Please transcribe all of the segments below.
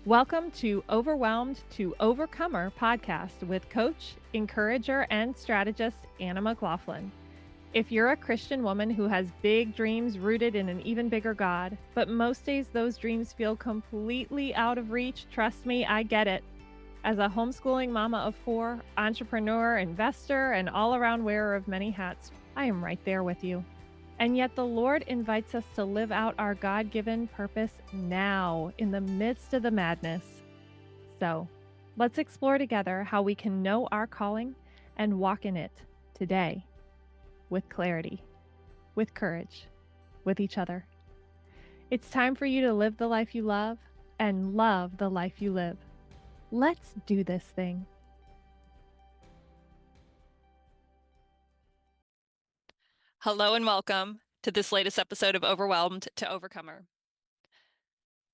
Welcome to Overwhelmed to Overcomer podcast with coach, encourager, and strategist Anna McLaughlin. If you're a Christian woman who has big dreams rooted in an even bigger God, but most days those dreams feel completely out of reach, trust me, I get it. As a homeschooling mama of 4, entrepreneur, investor, and all around wearer of many hats, I am right there with you. And yet the Lord invites us to live out our God-given purpose now in the midst of the madness. So let's explore together how we can know our calling and walk in it today with clarity, with courage, with each other. It's time for you to live the life you love and love the life you live. Let's do this thing. Hello and welcome to this latest episode of Overwhelmed to Overcomer.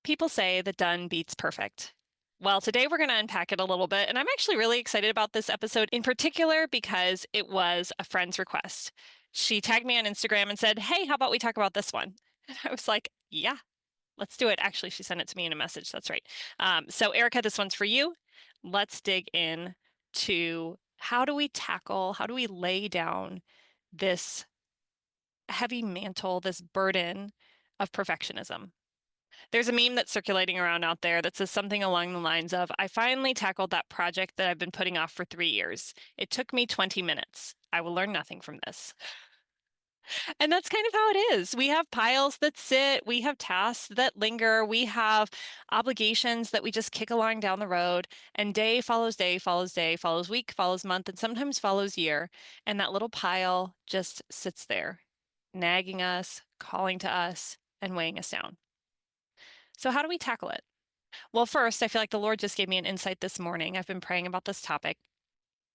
People say that done beats perfect. Well, today we're going to unpack it a little bit, and I'm actually really excited about this episode in particular because it was a friend's request. She tagged me on Instagram and said, "Hey, how about we talk about this one?" And I was like, "Yeah, let's do it." Actually, she sent it to me in a message. That's right. So Erica, this one's for you. Let's dig in to how do we lay down this heavy mantle, this burden of perfectionism. There's a meme that's circulating around out there that says something along the lines of, "I finally tackled that project that I've been putting off for 3 years. It took me 20 minutes. I will learn nothing from this." And that's kind of how it is. We have piles that sit, we have tasks that linger, we have obligations that we just kick along down the road, and day follows day, follows day, follows week, follows month, and sometimes follows year. And that little pile just sits there, nagging us, calling to us, and weighing us down. So, how do we tackle it? Well, first, I feel like the Lord just gave me an insight this morning. I've been praying about this topic,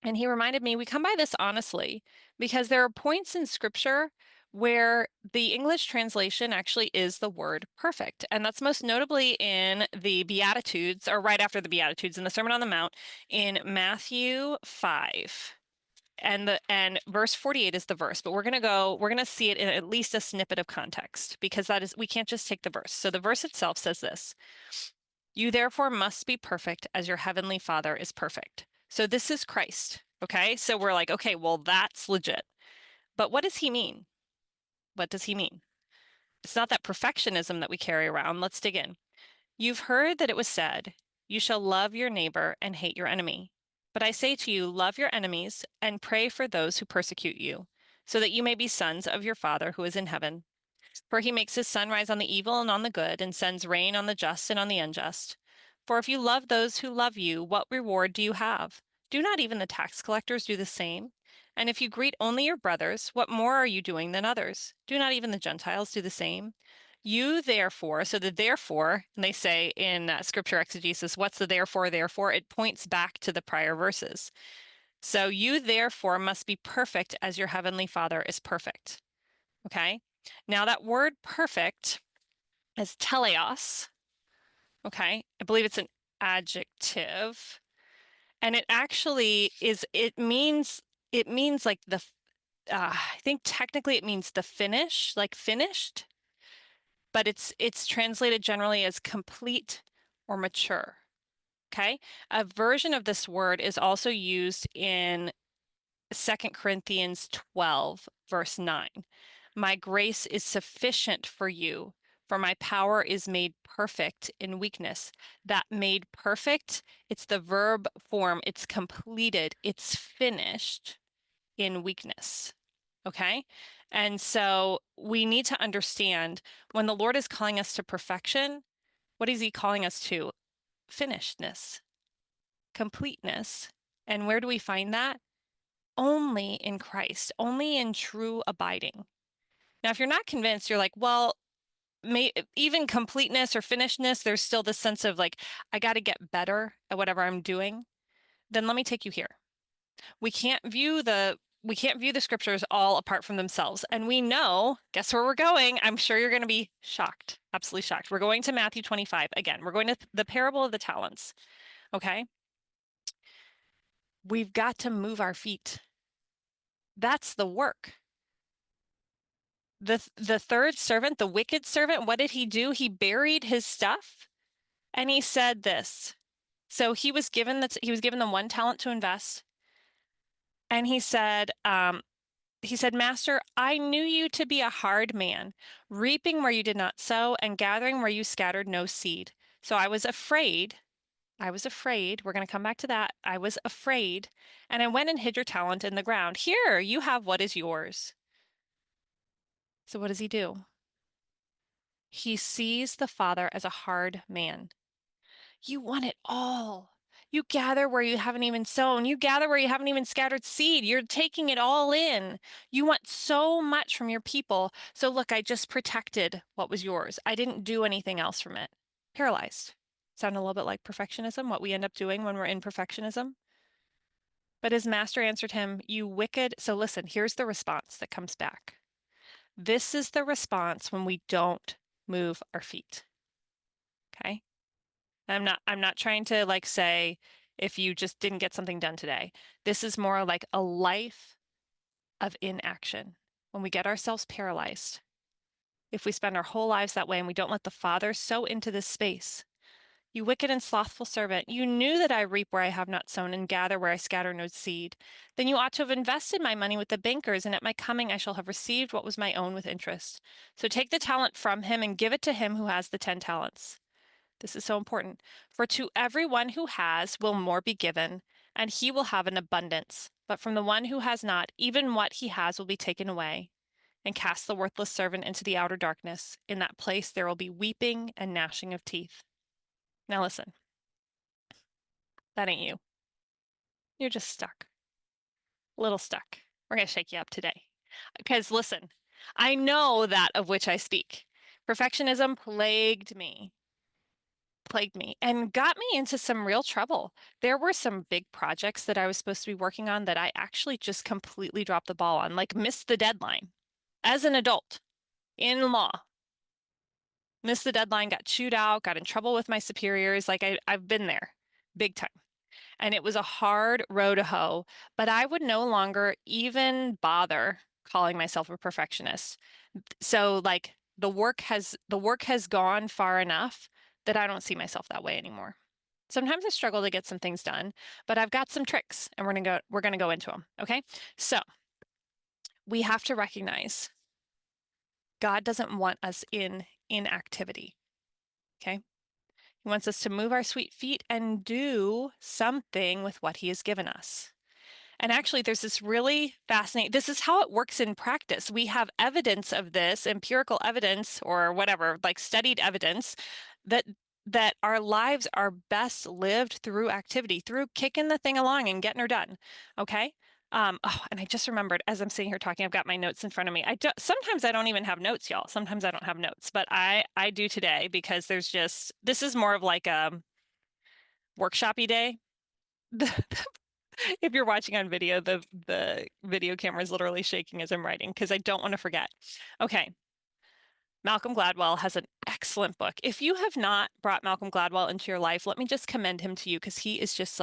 and He reminded me we come by this honestly because there are points in Scripture where the English translation actually is the word perfect. And that's most notably in the Beatitudes, or right after the Beatitudes, in the Sermon on the Mount in Matthew 5. And verse 48 is the verse, but we're going to see it in at least a snippet of context, because we can't just take the verse. So the verse itself says this: "You therefore must be perfect as your heavenly Father is perfect." So this is Christ. Okay. So we're like, okay, well, that's legit. But what does he mean? What does he mean? It's not that perfectionism that we carry around. Let's dig in. "You've heard that it was said, 'You shall love your neighbor and hate your enemy.' But I say to you, love your enemies and pray for those who persecute you, so that you may be sons of your Father who is in heaven. For he makes his sun rise on the evil and on the good, and sends rain on the just and on the unjust. For if you love those who love you, what reward do you have? Do not even the tax collectors do the same? And if you greet only your brothers, what more are you doing than others? Do not even the Gentiles do the same? You therefore," so the therefore, and they say in scripture exegesis, what's the therefore? Therefore, it points back to the prior verses. "So you therefore must be perfect as your heavenly Father is perfect." Okay. Now that word perfect is teleos. Okay. I believe it's an adjective. And it actually is, it means like I think technically it means the finish, like finished, but it's translated generally as complete or mature. Okay. A version of this word is also used in 2 Corinthians 12, verse 9. "My grace is sufficient for you, for my power is made perfect in weakness." That made perfect, it's the verb form, it's completed, it's finished in weakness. Okay? And so we need to understand when the Lord is calling us to perfection, what is he calling us to? Finishedness, completeness. And where do we find that? Only in Christ, only in true abiding. Now, if you're not convinced, you're like, well, even completeness or finishedness, there's still this sense of like, I got to get better at whatever I'm doing. Then let me take you here. We can't view the scriptures all apart from themselves. And we know, guess where we're going? I'm sure you're going to be shocked, absolutely shocked. We're going to Matthew 25. Again, we're going to the parable of the talents. Okay. We've got to move our feet. That's the work. The third servant, the wicked servant, what did he do? He buried his stuff And he said this. So he was given the one talent to invest. And he said, Master, I knew you to be a hard man, reaping where you did not sow and gathering where you scattered no seed. So I was afraid. I was afraid. We're going to come back to that. I was afraid. And I went and hid your talent in the ground. Here, you have what is yours. So what does he do? He sees the father as a hard man. You want it all. You gather where you haven't even sown. You gather where you haven't even scattered seed. You're taking it all in. You want so much from your people. So look, I just protected what was yours. I didn't do anything else from it. Paralyzed. Sound a little bit like perfectionism, what we end up doing when we're in perfectionism. But his master answered him, you wicked. So listen, here's the response that comes back. This is the response when we don't move our feet. Okay? I'm not trying to like say if you just didn't get something done today. This is more like a life of inaction. When we get ourselves paralyzed, if we spend our whole lives that way and we don't let the Father sow into this space. You wicked and slothful servant, you knew that I reap where I have not sown and gather where I scatter no seed. Then you ought to have invested my money with the bankers, and at my coming I shall have received what was my own with interest. So take the talent from him and give it to him who has the 10 talents. This is so important. For to everyone who has will more be given, and he will have an abundance. But from the one who has not, even what he has will be taken away. And cast the worthless servant into the outer darkness. In that place there will be weeping and gnashing of teeth. Now listen, that ain't you. You're just stuck. A little stuck. We're going to shake you up today. Because listen, I know that of which I speak. Perfectionism plagued me and got me into some real trouble. There were some big projects that I was supposed to be working on that I actually just completely dropped the ball on, like missed the deadline. As an adult, in law, missed the deadline, got chewed out, got in trouble with my superiors. Like I've been there big time. And it was a hard row to hoe, but I would no longer even bother calling myself a perfectionist. So like the work has gone far enough that I don't see myself that way anymore. Sometimes I struggle to get some things done, but I've got some tricks and we're going to go into them, okay? So, we have to recognize God doesn't want us in inactivity, okay? He wants us to move our sweet feet and do something with what he has given us. And actually, there's this really fascinating, this is how it works in practice. We have evidence of this, empirical evidence or whatever, like studied evidence that our lives are best lived through activity, through kicking the thing along and getting her done. Okay. Oh, and I just remembered as I'm sitting here talking, I've got my notes in front of me. Sometimes I don't even have notes, y'all. Sometimes I don't have notes, but I do today because this is more of like a workshopy day. If you're watching on video, the video camera is literally shaking as I'm writing because I don't want to forget. Okay. Malcolm Gladwell has an excellent book. If you have not brought Malcolm Gladwell into your life, let me just commend him to you because he is just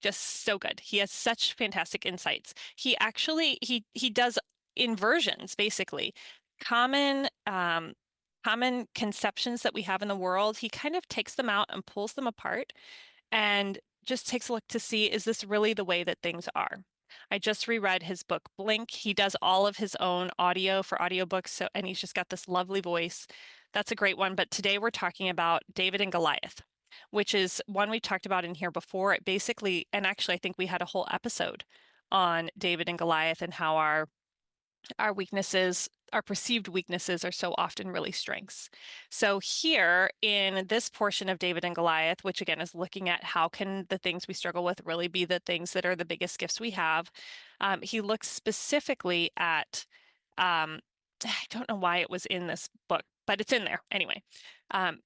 so good. He has such fantastic insights. He actually he does inversions basically. Common conceptions that we have in the world, he kind of takes them out and pulls them apart and just takes a look to see, is this really the way that things are? I just reread his book, Blink. He does all of his own audio for audiobooks, and he's just got this lovely voice. That's a great one. But today we're talking about David and Goliath, which is one we talked about in here before. It basically, and actually I think we had a whole episode on David and Goliath and how our weaknesses, our perceived weaknesses are so often really strengths. So here in this portion of David and Goliath, which again is looking at how can the things we struggle with really be the things that are the biggest gifts we have, he looks specifically at, I don't know why it was in this book, but it's in there anyway.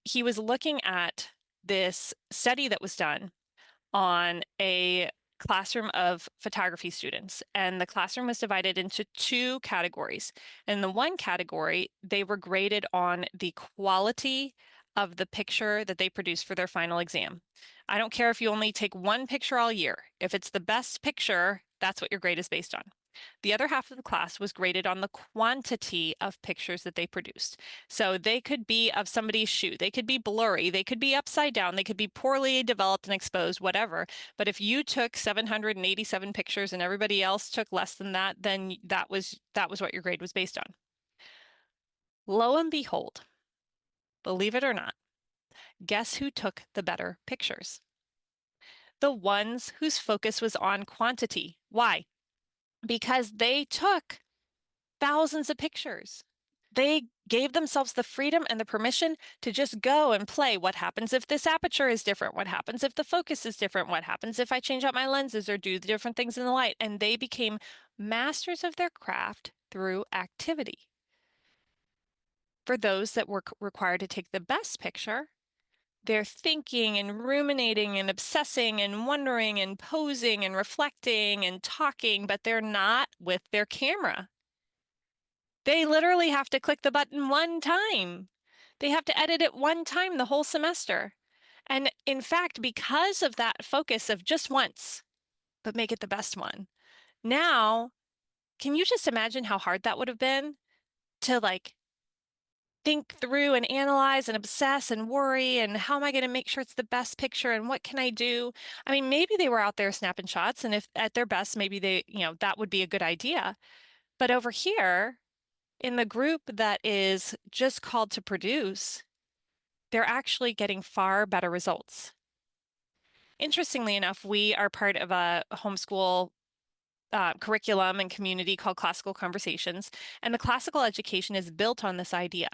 He was looking at this study that was done on a classroom of photography students, and the classroom was divided into two categories. In the one category, they were graded on the quality of the picture that they produced for their final exam. I don't care if you only take one picture all year. If it's the best picture, that's what your grade is based on. The other half of the class was graded on the quantity of pictures that they produced. So they could be of somebody's shoe, they could be blurry, they could be upside down, they could be poorly developed and exposed, whatever. But if you took 787 pictures and everybody else took less than that, then that was what your grade was based on. Lo and behold, believe it or not, guess who took the better pictures? The ones whose focus was on quantity. Why? Because they took thousands of pictures. They gave themselves the freedom and the permission to just go and play. What happens if this aperture is different? What happens if the focus is different? What happens if I change out my lenses or do the different things in the light? And they became masters of their craft through activity. For those that were required to take the best picture, they're thinking and ruminating and obsessing and wondering and posing and reflecting and talking, but they're not with their camera. They literally have to click the button one time. They have to edit it one time the whole semester. And in fact, because of that focus of just once, but make it the best one. Now, can you just imagine how hard that would have been to like think through and analyze and obsess and worry and how am I going to make sure it's the best picture and what can I do? I mean, maybe they were out there snapping shots and if at their best, maybe they, that would be a good idea. But over here, in the group that is just called to produce, they're actually getting far better results. Interestingly enough, we are part of a homeschool curriculum and community called Classical Conversations, and the classical education is built on this idea.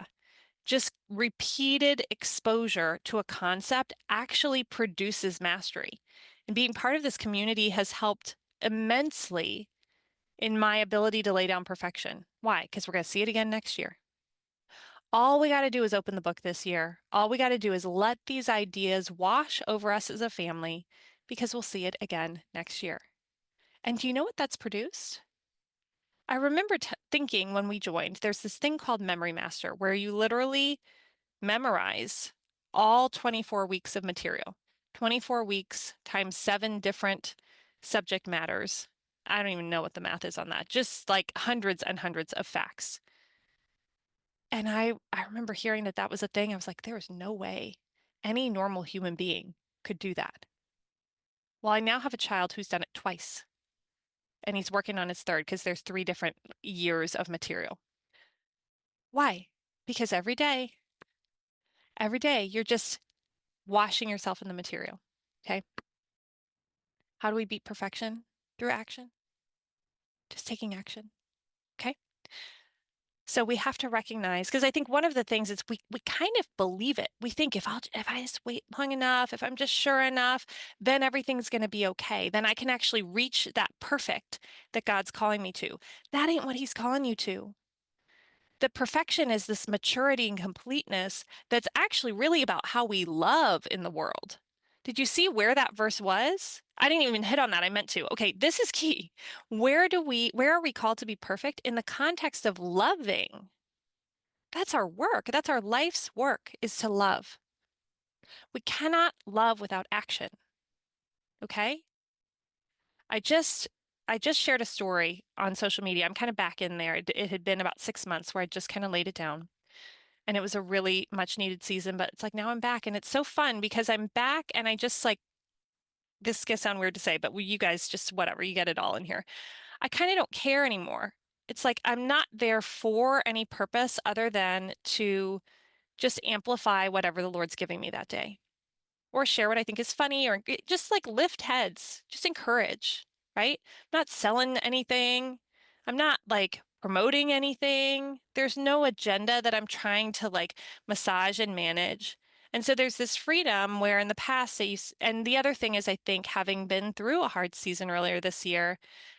Just repeated exposure to a concept actually produces mastery. And being part of this community has helped immensely in my ability to lay down perfection. Why? Because we're going to see it again next year. All we got to do is open the book this year. All we got to do is let these ideas wash over us as a family because we'll see it again next year. And do you know what that's produced? I remember thinking when we joined, there's this thing called Memory Master where you literally memorize all 24 weeks of material, 24 weeks times 7 different subject matters. I don't even know what the math is on that, just like hundreds and hundreds of facts. And I remember hearing that that was a thing. I was like, there is no way any normal human being could do that. Well, I now have a child who's done it twice, and he's working on his third because there's 3 different years of material. Why? Because every day, you're just washing yourself in the material. Okay. How do we beat perfection? Through action. Just taking action. Okay. So we have to recognize, because I think one of the things is we kind of believe it. We think if I just wait long enough, if I'm just sure enough, then everything's going to be okay. Then I can actually reach that perfect that God's calling me to. That ain't what he's calling you to. The perfection is this maturity and completeness that's actually really about how we love in the world. Did you see where that verse was? I didn't even hit on that. I meant to. Okay, this is key. Where are we called to be perfect? In the context of loving. That's our work. That's our life's work, is to love. We cannot love without action. Okay? I just shared a story on social media. I'm kind of back in there. It had been about 6 months where I just kind of laid it down. And it was a really much needed season, but it's like now I'm back and it's so fun because I'm back and I just like, this is gonna sound weird to say, but you guys just whatever, you get it all in here. I kind of don't care anymore. It's like I'm not there for any purpose other than to just amplify whatever the Lord's giving me that day, or share what I think is funny, or just like lift heads, just encourage, right? I'm not selling anything. I'm not like promoting anything. There's no agenda that I'm trying to like massage and manage. And so there's this freedom where in the past, and the other thing is, I think having been through a hard season earlier this year,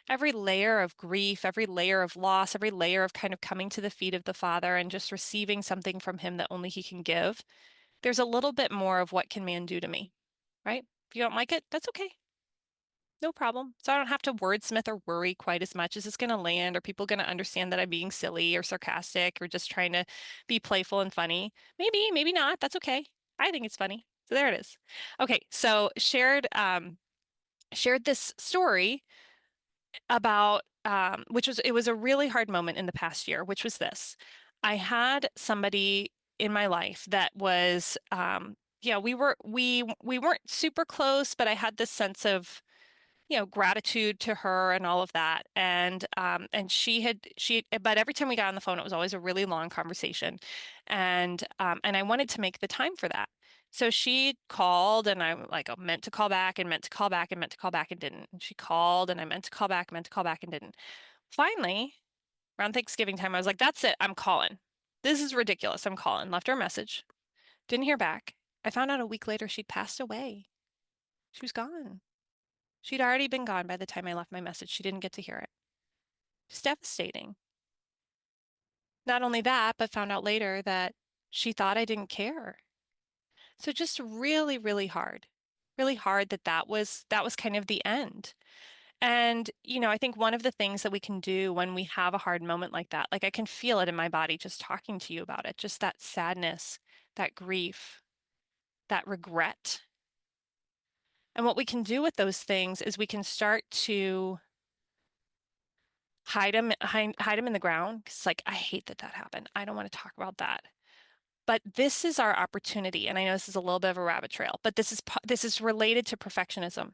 every layer of grief, every layer of loss, every layer of kind of coming to the feet of the Father and just receiving something from him that only he can give, there's a little bit more of what can man do to me, right? If you don't like it, that's okay. No problem. So I don't have to wordsmith or worry quite as much. Is this going to land? Are people going to understand that I'm being silly or sarcastic or just trying to be playful and funny? Maybe, maybe not. That's okay. I think it's funny. So there it is. Okay, so shared this story about it was a really hard moment in the past year, which was this. I had somebody in my life that was yeah, we weren't super close, but I had this sense of, gratitude to her and all of that. And but every time we got on the phone, it was always a really long conversation. And I wanted to make the time for that. So she called and I like meant to call back and meant to call back and meant to call back and didn't. And she called and I meant to call back, meant to call back and didn't. Finally, around Thanksgiving time, I was like, that's it, I'm calling. This is ridiculous. I'm calling. Left her a message. Didn't hear back. I found out a week later she'd passed away. She was gone. She'd already been gone by the time I left my message. She didn't get to hear it. It's devastating. Not only that, but found out later that she thought I didn't care. So just really, really hard. Really hard that was kind of the end. And, I think one of the things that we can do when we have a hard moment like that, like I can feel it in my body just talking to you about it, just that sadness, that grief, that regret. And what we can do with those things is we can start to hide them in the ground. Because like, I hate that that happened. I don't want to talk about that. But this is our opportunity. And I know this is a little bit of a rabbit trail, but this is related to perfectionism,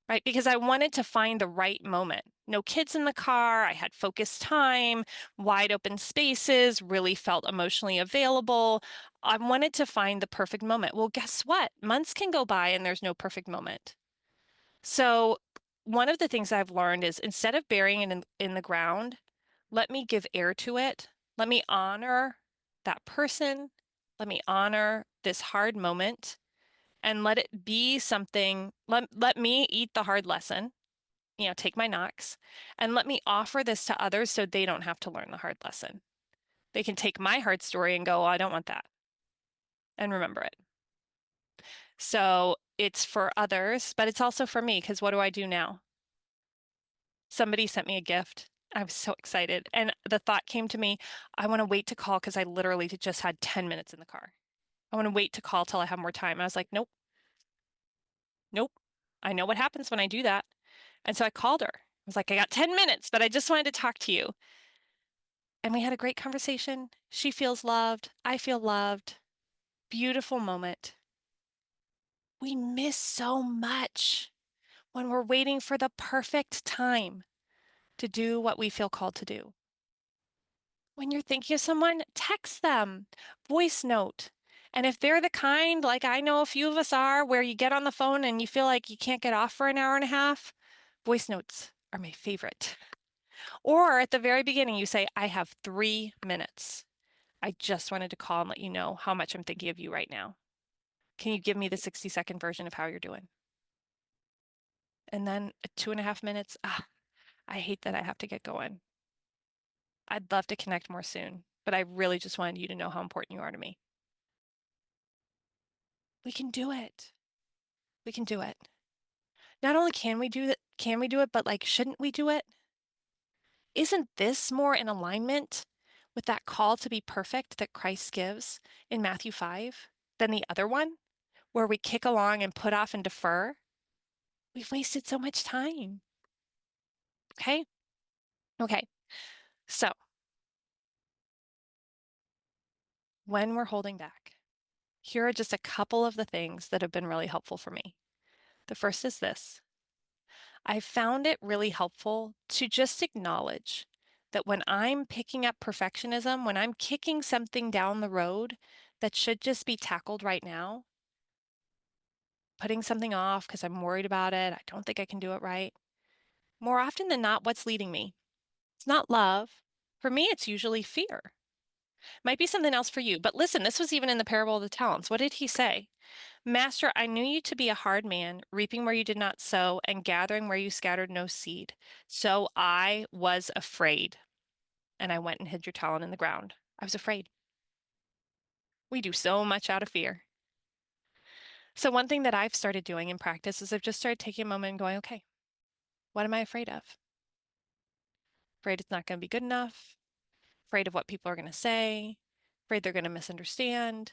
right? Because I wanted to find the right moment. No kids in the car. I had focused time, wide open spaces, really felt emotionally available. I wanted to find the perfect moment. Well, guess what? Months can go by and there's no perfect moment. So one of the things I've learned is instead of burying it in the ground, let me give air to it. Let me honor that person. Let me honor this hard moment and let it be something. Let me eat the hard lesson, take my knocks, and let me offer this to others so they don't have to learn the hard lesson. They can take my hard story and go, oh, I don't want that, and remember it. So it's for others, but it's also for me because what do I do now? Somebody sent me a gift. I was so excited. And the thought came to me, I want to wait to call because I literally just had 10 minutes in the car. I want to wait to call till I have more time. I was like, nope, nope. I know what happens when I do that. And so I called her. I was like, I got 10 minutes, but I just wanted to talk to you. And we had a great conversation. She feels loved. I feel loved. Beautiful moment. We miss so much when we're waiting for the perfect time to do what we feel called to do. When you're thinking of someone, text them, voice note. And if they're the kind, like I know a few of us are, where you get on the phone and you feel like you can't get off for an hour and a half, voice notes are my favorite. Or at the very beginning, you say, I have 3 minutes. I just wanted to call and let you know how much I'm thinking of you right now. Can you give me the 60-second version of how you're doing? And then at 2.5 minutes, I hate that I have to get going. I'd love to connect more soon, but I really just wanted you to know how important you are to me. We can do it. We can do it. Not only can we do it, but like, shouldn't we do it? Isn't this more in alignment with that call to be perfect that Christ gives in Matthew 5 than the other one, where we kick along and put off and defer? We've wasted so much time. Okay? Okay. So, when we're holding back, here are just a couple of the things that have been really helpful for me. The first is this. I found it really helpful to just acknowledge that when I'm picking up perfectionism, when I'm kicking something down the road that should just be tackled right now, putting something off because I'm worried about it, I don't think I can do it right, more often than not, what's leading me? It's not love. For me, it's usually fear. Might be something else for you. But listen, this was even in the parable of the talents. What did he say? Master, I knew you to be a hard man, reaping where you did not sow and gathering where you scattered no seed. So I was afraid, and I went and hid your talent in the ground. I was afraid. We do so much out of fear. So one thing that I've started doing in practice is I've just started taking a moment and going, okay, what am I afraid of? Afraid it's not going to be good enough, afraid of what people are going to say, afraid they're going to misunderstand,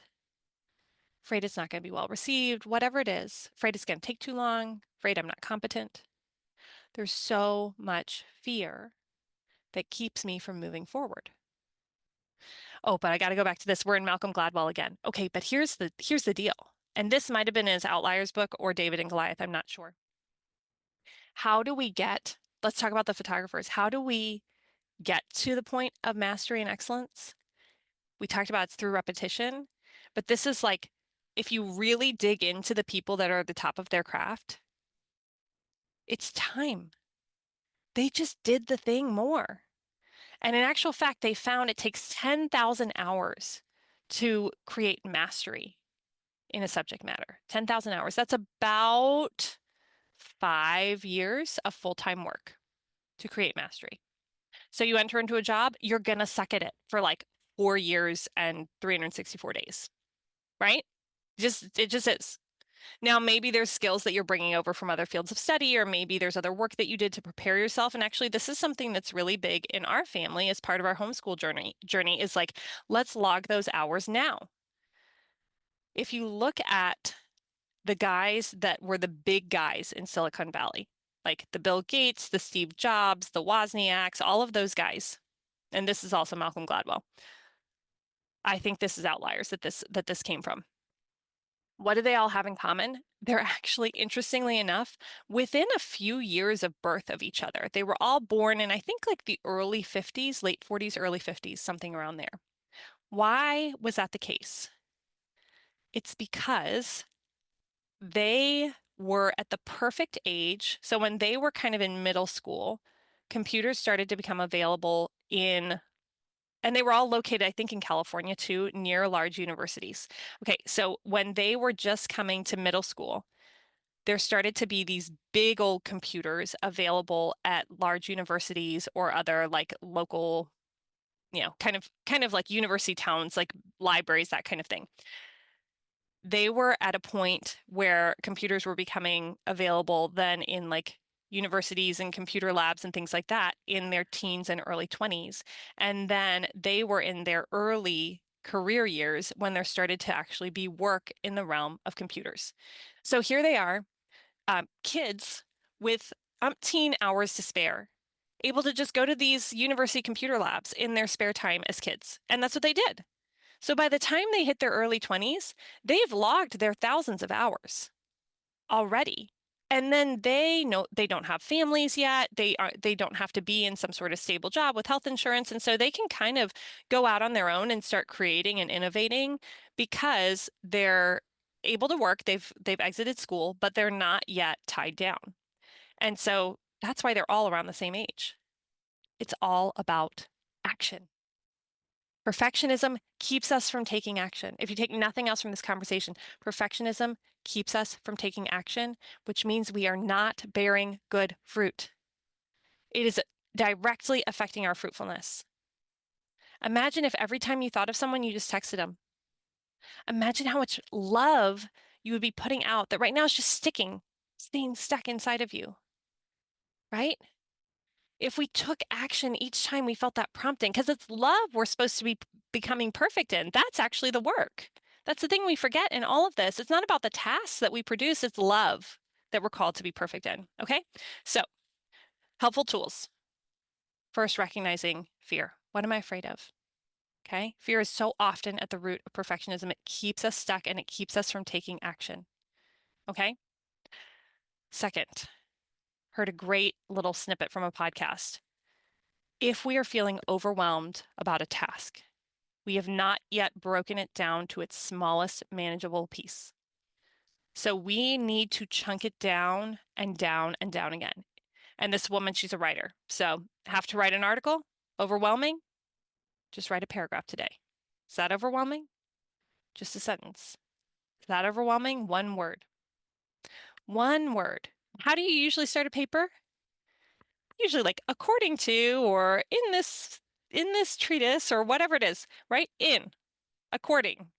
afraid it's not going to be well received, whatever it is, afraid it's going to take too long, afraid I'm not competent. There's so much fear that keeps me from moving forward. Oh, but I got to go back to this. We're in Malcolm Gladwell again. Okay, but here's the deal. And this might have been his Outliers book or David and Goliath, I'm not sure. How do we get, let's talk about the photographers. How do we get to the point of mastery and excellence? We talked about it's through repetition, but this is like, if you really dig into the people that are at the top of their craft, it's time. They just did the thing more. And in actual fact, they found it takes 10,000 hours to create mastery in a subject matter. 10,000 hours. That's about 5 years of full-time work to create mastery. So you enter into a job, you're going to suck at it for like 4 years and 364 days, right? It just is. Now, maybe there's skills that you're bringing over from other fields of study, or maybe there's other work that you did to prepare yourself. And actually, this is something that's really big in our family as part of our homeschool journey is like, let's log those hours now. If you look at the guys that were the big guys in Silicon Valley, like the Bill Gates, the Steve Jobs, the Wozniaks, all of those guys, and this is also Malcolm Gladwell. I think this is Outliers that this came from. What do they all have in common? They're actually, interestingly enough, within a few years of birth of each other. They were all born in, I think, like the early 50s, late 40s, early 50s, something around there. Why was that the case? It's because they were at the perfect age. So when they were kind of in middle school, computers started to become available and they were all located, I think, in California too, near large universities. Okay, so when they were just coming to middle school, there started to be these big old computers available at large universities or other like local, kind of like university towns, like libraries, that kind of thing. They were at a point where computers were becoming available then in like universities and computer labs and things like that in their teens and early 20s. And then they were in their early career years when there started to actually be work in the realm of computers. So here they are, kids with umpteen hours to spare, able to just go to these university computer labs in their spare time as kids. And that's what they did. So by the time they hit their early 20s, they've logged their thousands of hours already. And then they know they don't have families yet. They don't have to be in some sort of stable job with health insurance. And so they can kind of go out on their own and start creating and innovating because they're able to work. They've exited school, but they're not yet tied down. And so that's why they're all around the same age. It's all about action. Perfectionism keeps us from taking action. If you take nothing else from this conversation, perfectionism keeps us from taking action, which means we are not bearing good fruit. It is directly affecting our fruitfulness. Imagine if every time you thought of someone, you just texted them. Imagine how much love you would be putting out that right now is just staying stuck inside of you, right? If we took action each time we felt that prompting, because it's love we're supposed to be becoming perfect in. That's actually the work. That's the thing we forget in all of this. It's not about the tasks that we produce, it's love that we're called to be perfect in. Okay? So, helpful tools. First, recognizing fear. What am I afraid of? Okay? Fear is so often at the root of perfectionism. It keeps us stuck and it keeps us from taking action. Okay? Second, heard a great little snippet from a podcast. If we are feeling overwhelmed about a task, we have not yet broken it down to its smallest manageable piece. So we need to chunk it down and down and down again. And this woman, she's a writer. So have to write an article? Overwhelming? Just write a paragraph today. Is that overwhelming? Just a sentence. Is that overwhelming? One word. One word. How do you usually start a paper? Usually like according to or in this treatise or whatever it is, right? In, according,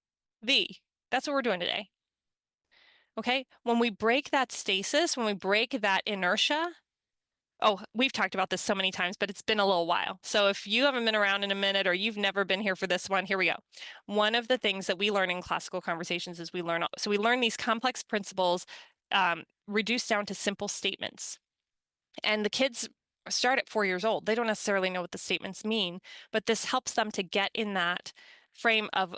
the. That's what we're doing today. Okay? When we break that stasis, when we break that inertia, oh, we've talked about this so many times, but it's been a little while. So if you haven't been around in a minute or you've never been here for this one, here we go. One of the things that we learn in classical conversations is we learn these complex principles reduced down to simple statements. And the kids start at 4 years old. They don't necessarily know what the statements mean, but this helps them to get in that frame of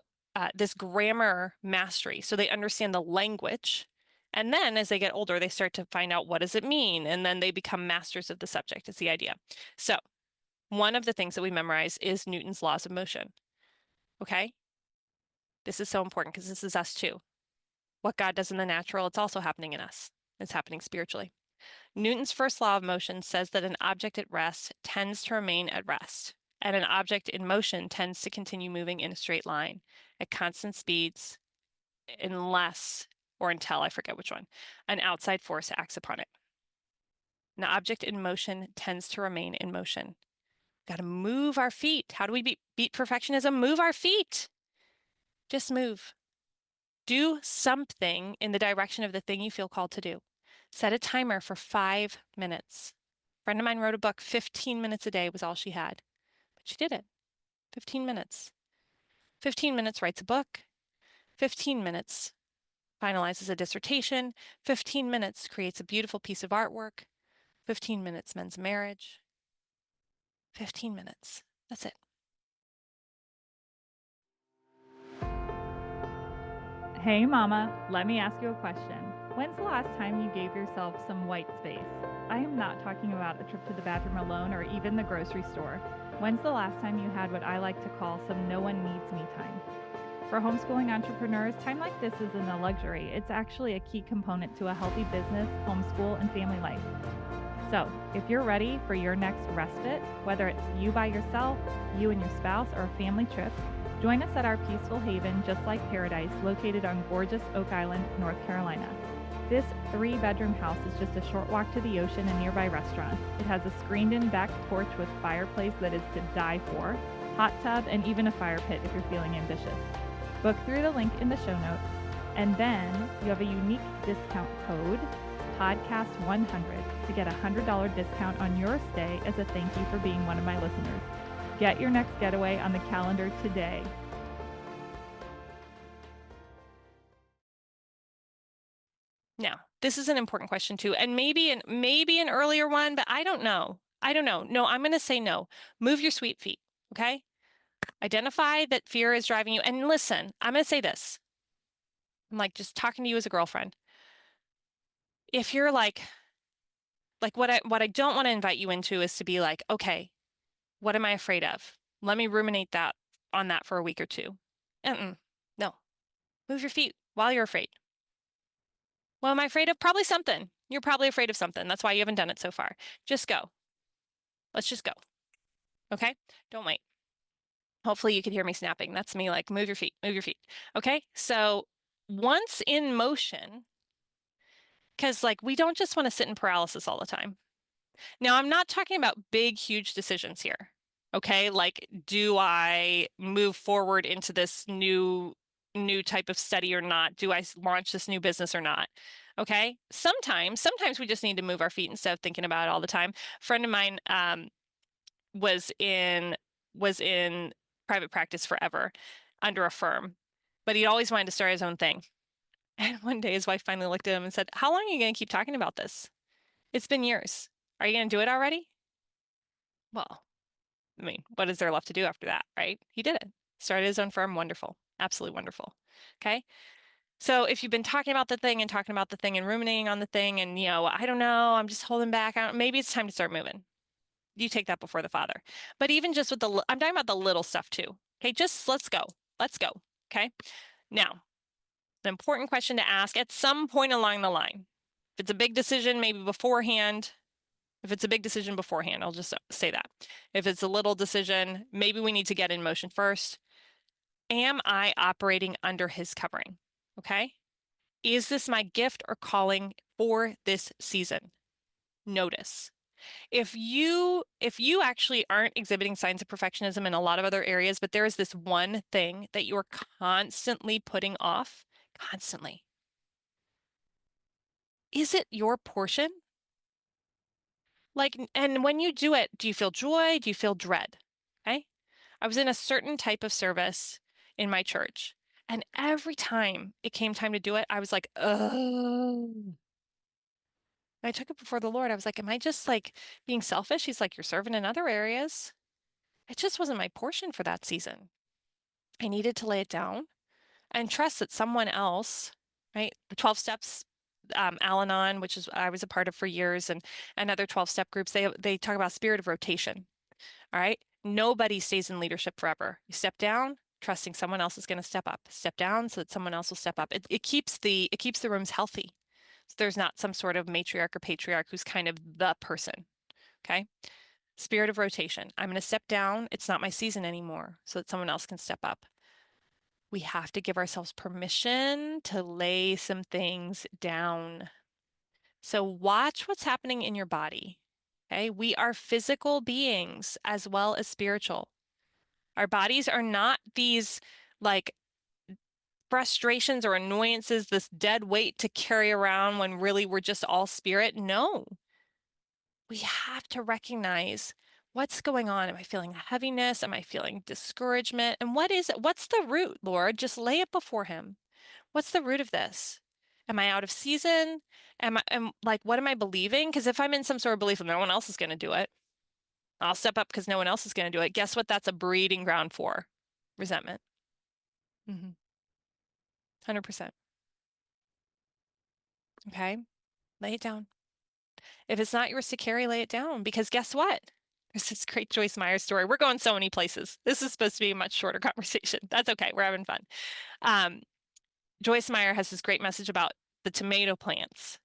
this grammar mastery. So they understand the language. And then as they get older, they start to find out what does it mean? And then they become masters of the subject is the idea. So one of the things that we memorize is Newton's laws of motion. Okay? This is so important because this is us too. What God does in the natural, it's also happening in us. It's happening spiritually. Newton's first law of motion says that an object at rest tends to remain at rest, and an object in motion tends to continue moving in a straight line at constant speeds unless, or until, I forget which one, an outside force acts upon it. An object in motion tends to remain in motion. Got to move our feet. How do we beat perfectionism? Move our feet. Just move. Do something in the direction of the thing you feel called to do. Set a timer for 5 minutes. A friend of mine wrote a book, 15 minutes a day was all she had. But she did it. 15 minutes. 15 minutes writes a book. 15 minutes finalizes a dissertation. 15 minutes creates a beautiful piece of artwork. 15 minutes mends marriage. 15 minutes. That's it. Hey, Mama, let me ask you a question. When's the last time you gave yourself some white space? I am not talking about a trip to the bathroom alone or even the grocery store. When's the last time you had what I like to call some no one needs me time? For homeschooling entrepreneurs, time like this isn't a luxury. It's actually a key component to a healthy business, homeschool, and family life. So, if you're ready for your next respite, whether it's you by yourself, you and your spouse, or a family trip, join us at our peaceful haven, Just Like Paradise, located on gorgeous Oak Island, North Carolina. This 3-bedroom house is just a short walk to the ocean and nearby restaurants. It has a screened-in back porch with fireplace that is to die for, hot tub, and even a fire pit if you're feeling ambitious. Book through the link in the show notes, and then you have a unique discount code, podcast100, to get a $100 discount on your stay as a thank you for being one of my listeners. Get your next getaway on the calendar today. Now, this is an important question too, and maybe an earlier one, but I don't know. No, I'm going to say no. Move your sweet feet, okay? Identify that fear is driving you. And listen, I'm going to say this. I'm like just talking to you as a girlfriend. If you're like what I don't want to invite you into is to be like, okay, what am I afraid of? Let me ruminate on that for a week or two. No. Move your feet while you're afraid. What am I afraid of? Probably something. You're probably afraid of something. That's why you haven't done it so far. Just go. Let's just go. Okay? Don't wait. Hopefully you could hear me snapping. That's me like, move your feet, move your feet. Okay? So once in motion, because like we don't just want to sit in paralysis all the time. Now, I'm not talking about big, huge decisions here. Okay? Like, do I move forward into this new type of study or not? Do I launch this new business or not? Okay? Sometimes we just need to move our feet instead of thinking about it all the time. A friend of mine was in private practice forever under a firm, but he'd always wanted to start his own thing. And one day his wife finally looked at him and said, "How long are you going to keep talking about this? It's been years. Are you going to do it already?" Well, I mean, what is there left to do after that, right? He did it. Started his own firm. Wonderful. Absolutely wonderful. Okay. So if you've been talking about the thing and ruminating on the thing and, I don't know, I'm just holding back, maybe it's time to start moving. You take that before the Father. But even just with I'm talking about the little stuff too. Okay. Just let's go. Let's go. Okay. Now, the important question to ask at some point along the line, if it's a big decision, maybe beforehand. If it's a big decision beforehand, I'll just say that. If it's a little decision, maybe we need to get in motion first. Am I operating under his covering? Okay. Is this my gift or calling for this season? Notice. If you actually aren't exhibiting signs of perfectionism in a lot of other areas, but there is this one thing that you're constantly putting off, constantly. Is it your portion? Like, and when you do it, do you feel joy? Do you feel dread? Okay. I was in a certain type of service in my church, and every time it came time to do it, I was like, oh. And I took it before the Lord. I was like, am I just like being selfish? He's like, you're serving in other areas. It just wasn't my portion for that season. I needed to lay it down and trust that someone else, right? The 12 steps, Al-Anon, which is I was a part of for years, and other 12-step groups, they talk about spirit of rotation. All right. Nobody stays in leadership forever. You step down, trusting someone else is going to step up. Step down so that someone else will step up. It keeps the rooms healthy. So there's not some sort of matriarch or patriarch who's kind of the person. Okay. Spirit of rotation. I'm going to step down. It's not my season anymore, so that someone else can step up. We have to give ourselves permission to lay some things down. So watch what's happening in your body. Okay. We are physical beings as well as spiritual. Our bodies are not these like frustrations or annoyances, this dead weight to carry around when really we're just all spirit. No, we have to recognize what's going on. Am I feeling heaviness? Am I feeling discouragement? And what is it? What's the root, Lord? Just lay it before Him. What's the root of this? Am I out of season? What am I believing? Because if I'm in some sort of belief that no one else is going to do it, I'll step up because no one else is going to do it. Guess what? That's a breeding ground for resentment. 100%. Okay. Lay it down. If it's not yours to carry, lay it down because guess what? There's this great Joyce Meyer story. We're going so many places. This is supposed to be a much shorter conversation. That's okay. We're having fun. Joyce Meyer has this great message about the tomato plants.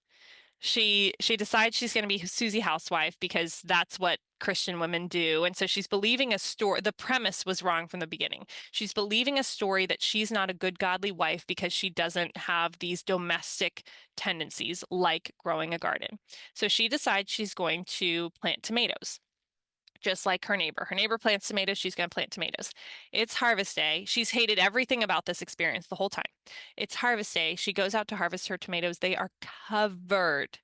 She decides she's going to be Susie Housewife because that's what Christian women do. And so she's believing a story. The premise was wrong from the beginning. She's believing a story that she's not a good godly wife because she doesn't have these domestic tendencies like growing a garden. So she decides she's going to plant tomatoes. Just like her neighbor. Her neighbor plants tomatoes, she's going to plant tomatoes. It's harvest day. She's hated everything about this experience the whole time. It's harvest day. She goes out to harvest her tomatoes. They are covered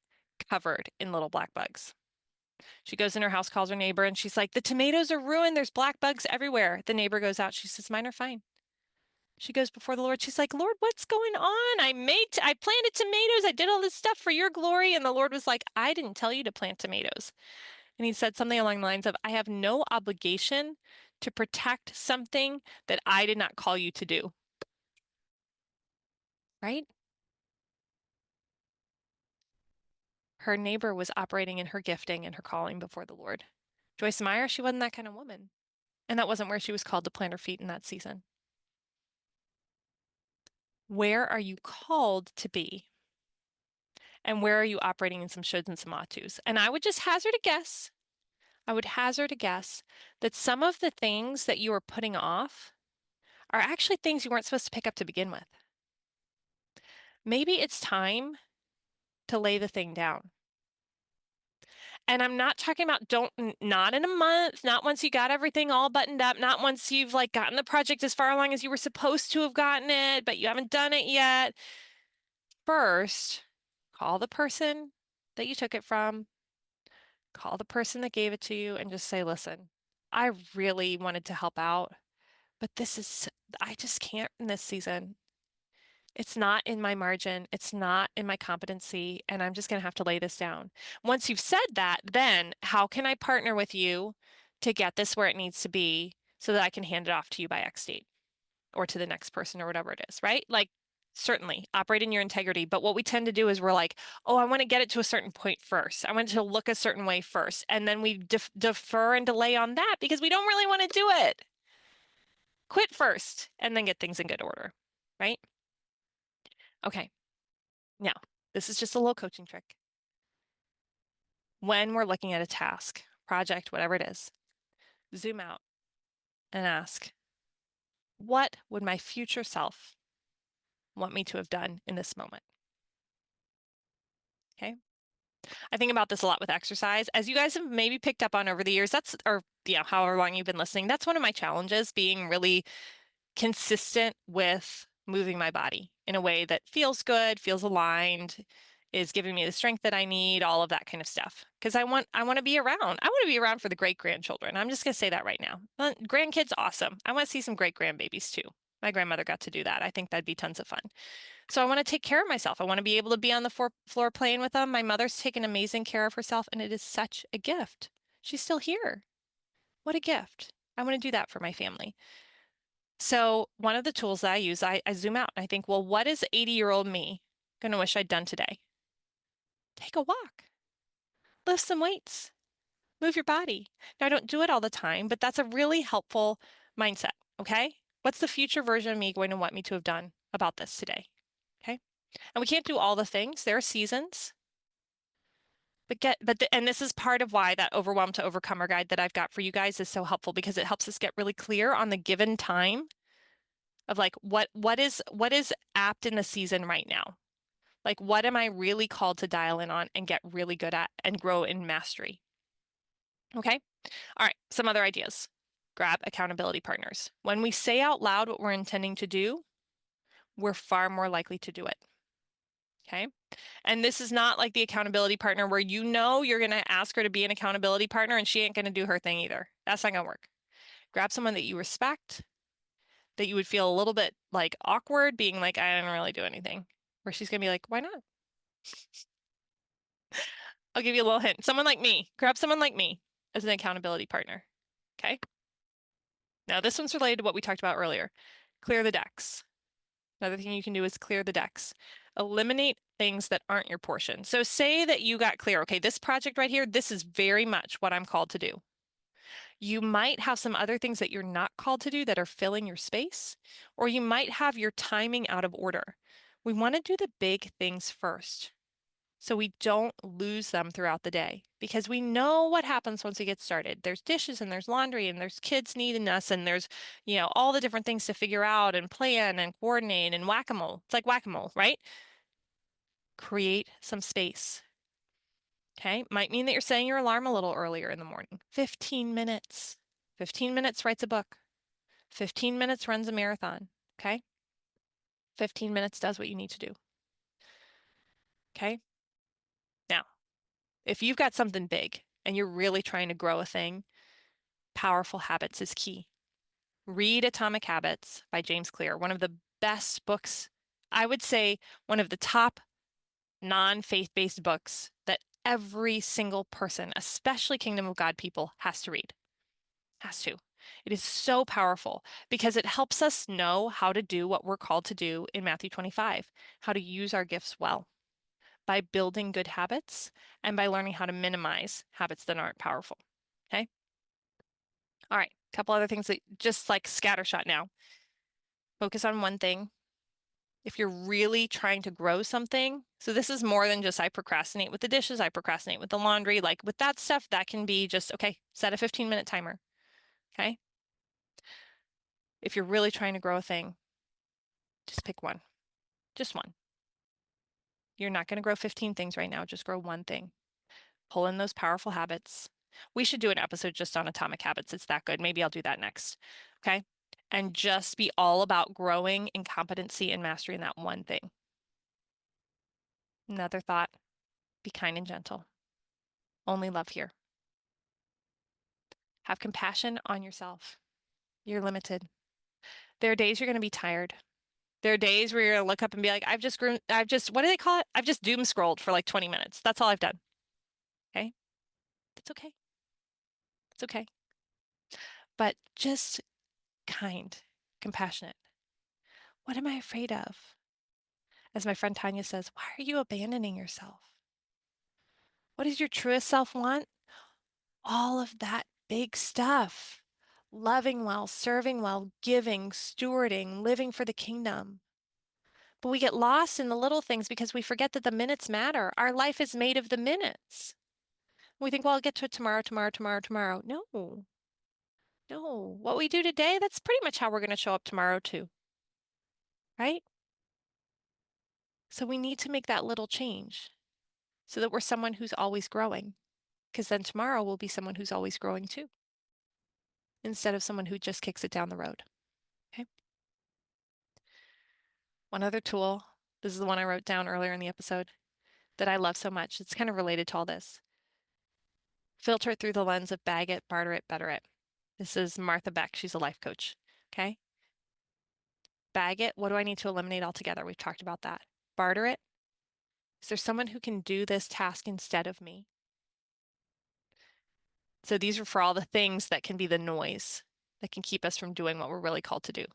in little black bugs. She goes in her house, calls her neighbor, and she's like, the tomatoes are ruined. There's black bugs everywhere. The neighbor goes out. She says, mine are fine. She goes before the Lord. She's like, Lord, what's going on? I planted tomatoes. I did all this stuff for your glory. And the Lord was like, I didn't tell you to plant tomatoes. And he said something along the lines of, I have no obligation to protect something that I did not call you to do. Right? Her neighbor was operating in her gifting and her calling before the Lord. Joyce Meyer, she wasn't that kind of woman. And that wasn't where she was called to plant her feet in that season. Where are you called to be? And where are you operating in some shoulds and some ought-tos? And I would just hazard a guess. I would hazard a guess that some of the things that you are putting off are actually things you weren't supposed to pick up to begin with. Maybe it's time to lay the thing down. And I'm not talking about not in a month, not once you got everything all buttoned up, not once you've like gotten the project as far along as you were supposed to have gotten it, but you haven't done it yet. First, call the person that you took it from, call the person that gave it to you, and just say, listen, I really wanted to help out, but I just can't in this season. It's not in my margin. It's not in my competency. And I'm just going to have to lay this down. Once you've said that, then how can I partner with you to get this where it needs to be so that I can hand it off to you by X date or to the next person or whatever it is, right? Like, certainly operate in your integrity. But what we tend to do is we're like, oh, I want to get it to a certain point first. I want it to look a certain way first. And then we defer and delay on that because we don't really want to do it. Quit first and then get things in good order, right? Okay. Now, this is just a little coaching trick. When we're looking at a task, project, whatever it is, zoom out and ask, what would my future self want me to have done in this moment? Okay. I think about this a lot with exercise. As you guys have maybe picked up on over the years, however long you've been listening, that's one of my challenges, being really consistent with moving my body in a way that feels good, feels aligned, is giving me the strength that I need, all of that kind of stuff. Because I want to be around. I want to be around for the great grandchildren. I'm just going to say that right now. Grandkids, awesome. I want to see some great grandbabies too. My grandmother got to do that. I think that'd be tons of fun. So I want to take care of myself. I want to be able to be on the floor playing with them. My mother's taken amazing care of herself, and it is such a gift. She's still here. What a gift. I want to do that for my family. So one of the tools that I use, I zoom out and I think, well, what is 80-year-old me going to wish I'd done today? Take a walk, lift some weights, move your body. Now, I don't do it all the time, but that's a really helpful mindset, okay? What's the future version of me going to want me to have done about this today? Okay? And we can't do all the things. There are seasons. And this is part of why that Overwhelmed to Overcomer guide that I've got for you guys is so helpful, because it helps us get really clear on the given time of like what is apt in the season right now. Like, what am I really called to dial in on and get really good at and grow in mastery? Okay. All right. Some other ideas. Grab accountability partners. When we say out loud what we're intending to do, we're far more likely to do it. Okay. And this is not like the accountability partner where you know you're going to ask her to be an accountability partner and she ain't going to do her thing either. That's not going to work. Grab someone that you respect, that you would feel a little bit like awkward being like, I didn't really do anything. Where she's going to be like, why not? I'll give you a little hint. Someone like me. Grab someone like me as an accountability partner. Okay. Now, this one's related to what we talked about earlier. Clear the decks. Another thing you can do is clear the decks. Eliminate things that aren't your portion. So say that you got clear, okay, this project right here, this is very much what I'm called to do. You might have some other things that you're not called to do that are filling your space, or you might have your timing out of order. We want to do the big things first, so we don't lose them throughout the day, because we know what happens once we get started. There's dishes and there's laundry and there's kids needing us and there's, all the different things to figure out and plan and coordinate and whack-a-mole. It's like whack-a-mole, right? Create some space. Okay, might mean that you're setting your alarm a little earlier in the morning. 15 minutes. 15 minutes writes a book. 15 minutes runs a marathon. Okay, 15 minutes does what you need to do. Okay, now, if you've got something big and you're really trying to grow a thing, powerful habits is key. Read Atomic Habits by James Clear, one of the best books, I would say one of the top non-faith-based books that every single person, especially Kingdom of God people, has to read. Has to. It is so powerful because it helps us know how to do what we're called to do in Matthew 25, how to use our gifts well by building good habits and by learning how to minimize habits that aren't powerful. Okay? All right, a couple other things that just like scattershot now. Focus on one thing. If you're really trying to grow something, so this is more than just I procrastinate with the dishes, I procrastinate with the laundry, like with that stuff, that can be just, okay, set a 15-minute timer. Okay? If you're really trying to grow a thing, just pick one. Just one. You're not going to grow 15 things right now, just grow one thing. Pull in those powerful habits. We should do an episode just on Atomic Habits. It's that good. Maybe I'll do that next. Okay? And just be all about growing in competency and mastery in that one thing. Another thought, be kind and gentle. Only love here. Have compassion on yourself. You're limited. There are days you're going to be tired. There are days where you're going to look up and be like, what do they call it? I've just doom scrolled for like 20 minutes. That's all I've done. Okay? That's okay. It's okay. But just kind, compassionate. What am I afraid of? As my friend Tanya says, why are you abandoning yourself? What does your truest self want? All of that big stuff. Loving well, serving well, giving, stewarding, living for the kingdom. But we get lost in the little things because we forget that the minutes matter. Our life is made of the minutes. We think, well, I'll get to it tomorrow, tomorrow, tomorrow, tomorrow. No. No. What we do today, that's pretty much how we're going to show up tomorrow too. Right? So we need to make that little change so that we're someone who's always growing, because then tomorrow we'll be someone who's always growing too, instead of someone who just kicks it down the road. Okay. One other tool, this is the one I wrote down earlier in the episode that I love so much. It's kind of related to all this. Filter it through the lens of bag it, barter it, better it. This is Martha Beck. She's a life coach. Okay. Bag it. What do I need to eliminate altogether? We've talked about that. Barter it. Is there someone who can do this task instead of me? So these are for all the things that can be the noise that can keep us from doing what we're really called to do.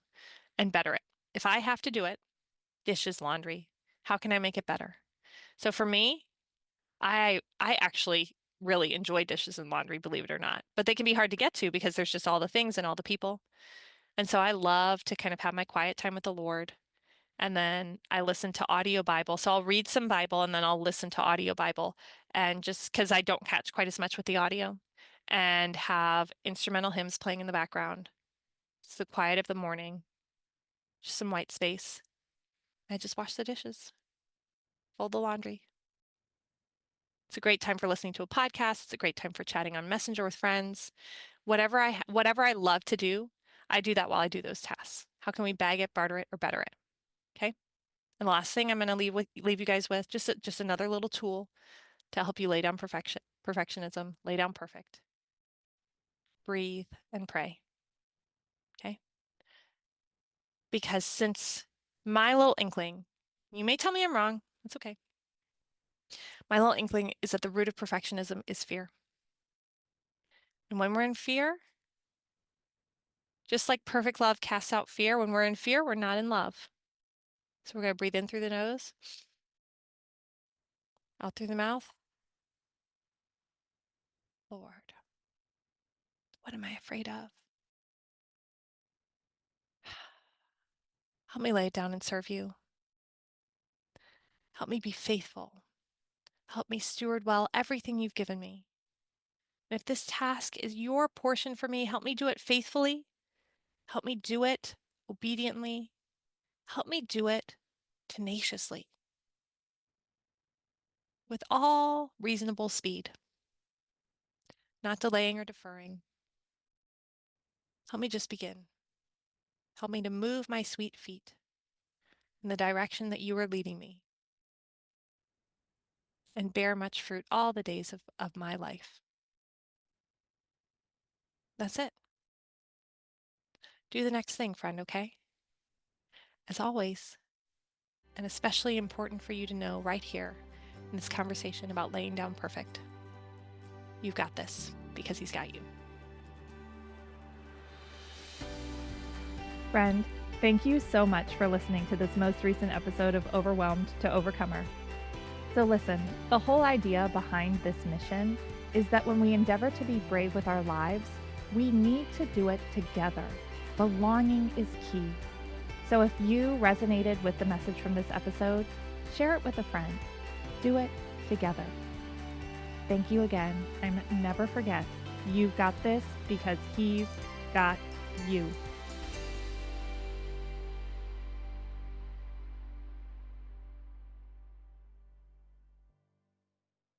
And better it. If I have to do it, dishes, laundry, how can I make it better? So for me, I actually really enjoy dishes and laundry, believe it or not, but they can be hard to get to because there's just all the things and all the people. And so I love to kind of have my quiet time with the Lord. And then I listen to audio Bible. So I'll read some Bible and then I'll listen to audio Bible. And just because I don't catch quite as much with the audio, and have instrumental hymns playing in the background. It's the quiet of the morning, just some white space. I just wash the dishes, fold the laundry. It's a great time for listening to a podcast. It's a great time for chatting on Messenger with friends. Whatever I love to do, I do that while I do those tasks. How can we bag it, barter it, or better it? Okay. And the last thing I'm going to leave you guys with, just another little tool to help you lay down perfectionism, lay down perfect. Breathe and pray. Okay. Because since my little inkling, you may tell me I'm wrong, it's okay. My little inkling is that the root of perfectionism is fear. And when we're in fear, just like perfect love casts out fear, when we're in fear, we're not in love. So we're going to breathe in through the nose, out through the mouth. Lord, what am I afraid of? Help me lay it down and serve you. Help me be faithful. Help me steward well everything you've given me. And if this task is your portion for me, help me do it faithfully. Help me do it obediently. Help me do it tenaciously with all reasonable speed, not delaying or deferring. Help me just begin. Help me to move my sweet feet in the direction that you are leading me and bear much fruit all the days of my life. That's it. Do the next thing, friend, okay? As always, and especially important for you to know right here in this conversation about laying down perfect, you've got this because he's got you. Friend, thank you so much for listening to this most recent episode of Overwhelmed to Overcomer. So listen, the whole idea behind this mission is that when we endeavor to be brave with our lives, we need to do it together. Belonging is key. So if you resonated with the message from this episode, share it with a friend. Do it together. Thank you again, and never forget, you've got this because he's got you.